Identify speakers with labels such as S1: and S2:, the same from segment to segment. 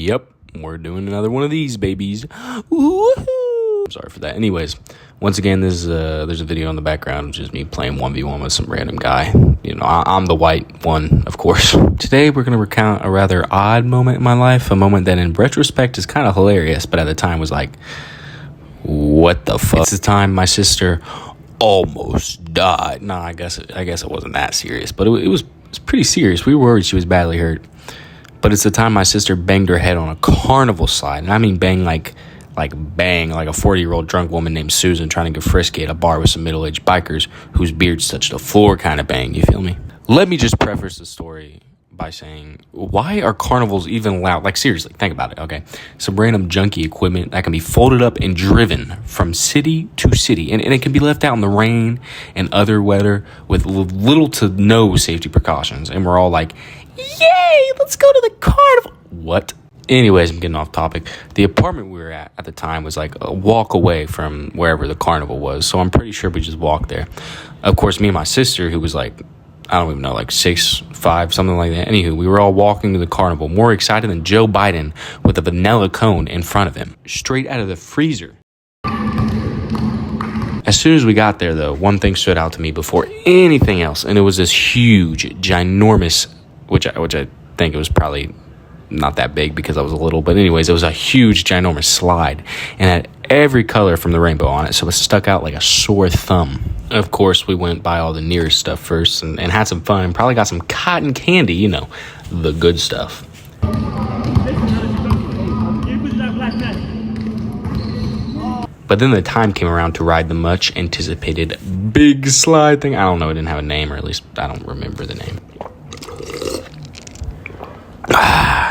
S1: Yep, we're doing another one of these babies. Woo-hoo. I'm sorry for that. Anyways, once again, there's a video in the background of just me playing 1v1 with some random guy. You know, I'm the white one, of course. Today, we're going to recount a rather odd moment in my life, a moment that in retrospect is kind of hilarious, but at the time was like, what the fuck? It's the time my sister almost died. No, I guess it wasn't that serious, but it was pretty serious. We were worried she was badly hurt. But it's the time my sister banged her head on a carnival slide. And I mean bang like bang, like a 40-year-old drunk woman named Susan trying to get frisky at a bar with some middle-aged bikers whose beards touched the floor kind of bang, you feel me? Let me just preface the story by saying, why are carnivals even allowed? Like, seriously, think about it, okay? Some random junky equipment that can be folded up and driven from city to city. And it can be left out in the rain and other weather with little to no safety precautions. And we're all like, yay, let's go to the carnival. What? Anyways, I'm getting off topic. The apartment we were at the time was like a walk away from wherever the carnival was. So I'm pretty sure we just walked there. Of course, me and my sister, who was like, I don't even know, like 6'5", something like that. Anywho, we were all walking to the carnival, more excited than Joe Biden with a vanilla cone in front of him, straight out of the freezer. As soon as we got there, though, one thing stood out to me before anything else, and it was this huge, ginormous, which I think it was probably not that big because I was a little, but anyways, it was a huge, ginormous slide, and had every color from the rainbow on it, so it stuck out like a sore thumb. Of course, we went by all the nearest stuff first and had some fun, and probably got some cotton candy, you know, the good stuff. But then the time came around to ride the much anticipated big slide thing. I don't know, it didn't have a name, or at least I don't remember the name.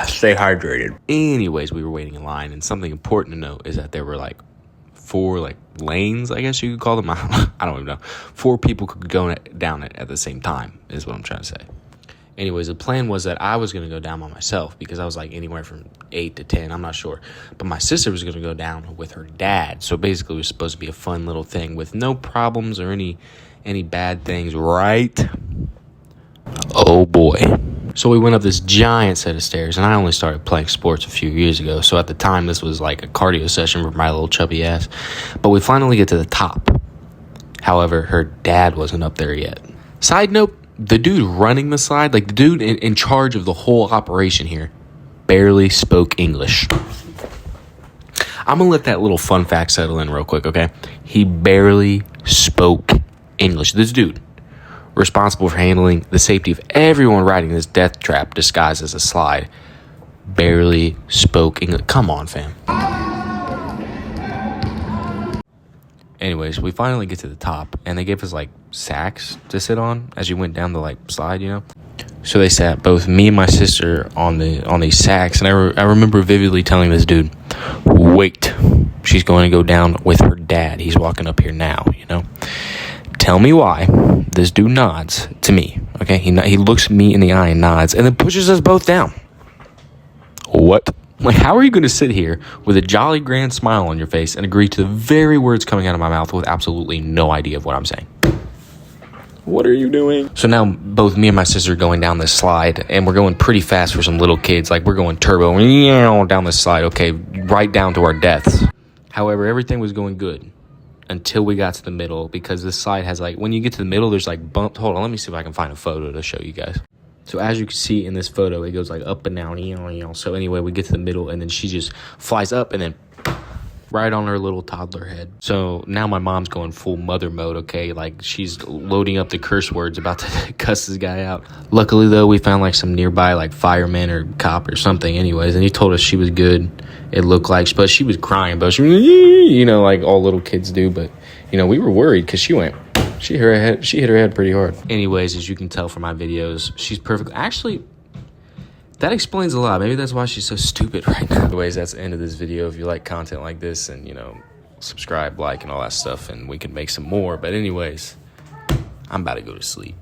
S1: Stay hydrated. Anyways, we were waiting in line, and something important to note is that there were like 4 lanes, I guess you could call them. I don't even know. 4 people could go down it at the same time is what I'm trying to say. Anyways, the plan was that I was going to go down by myself because I was like anywhere from 8 to 10, I'm not sure. But my sister was going to go down with her dad. So basically it was supposed to be a fun little thing with no problems or any bad things, right? Oh boy. So we went up this giant set of stairs, and I only started playing sports a few years ago, so at the time this was like a cardio session for my little chubby ass. But we finally get to the top. However, her dad wasn't up there yet. Side note, the dude running the slide, like the dude in charge of the whole operation here, barely spoke English. I'm gonna let that little fun fact settle in real quick, okay? He barely spoke English. This dude, responsible for handling the safety of everyone riding this death trap disguised as a slide, barely spoke English. Come on, fam. Anyways, we finally get to the top, and they gave us like sacks to sit on as you went down the slide, you know. So they sat both me and my sister on these sacks, and I remember vividly telling this dude, "Wait, she's going to go down with her dad. He's walking up here now, you know." Tell me why. This dude nods to me, okay? He looks me in the eye and nods, and then pushes us both down. What? Like, how are you going to sit here with a jolly grand smile on your face and agree to the very words coming out of my mouth with absolutely no idea of what I'm saying? What are you doing? So now both me and my sister are going down this slide, and we're going pretty fast for some little kids. Like, we're going turbo down this slide, okay, right down to our deaths. However, everything was going good until we got to the middle, because this slide has when you get to the middle, there's bumps. Hold on, let me see if I can find a photo to show you guys. So as you can see in this photo, it goes up and down. So anyway, we get to the middle, and then she just flies up and then right on her little toddler head. So now my mom's going full mother mode, okay? She's loading up the curse words about to cuss this guy out. Luckily, though, we found some nearby fireman or cop or something anyways, and he told us she was good. It looked like, but she was crying, but she was, like all little kids do. But, we were worried because she hit her head pretty hard. Anyways, as you can tell from my videos, she's perfect. Actually, that explains a lot. Maybe that's why she's so stupid right now. Anyways, that's the end of this video. If you like content like this, and, subscribe, like, and all that stuff, and we can make some more. But anyways, I'm about to go to sleep.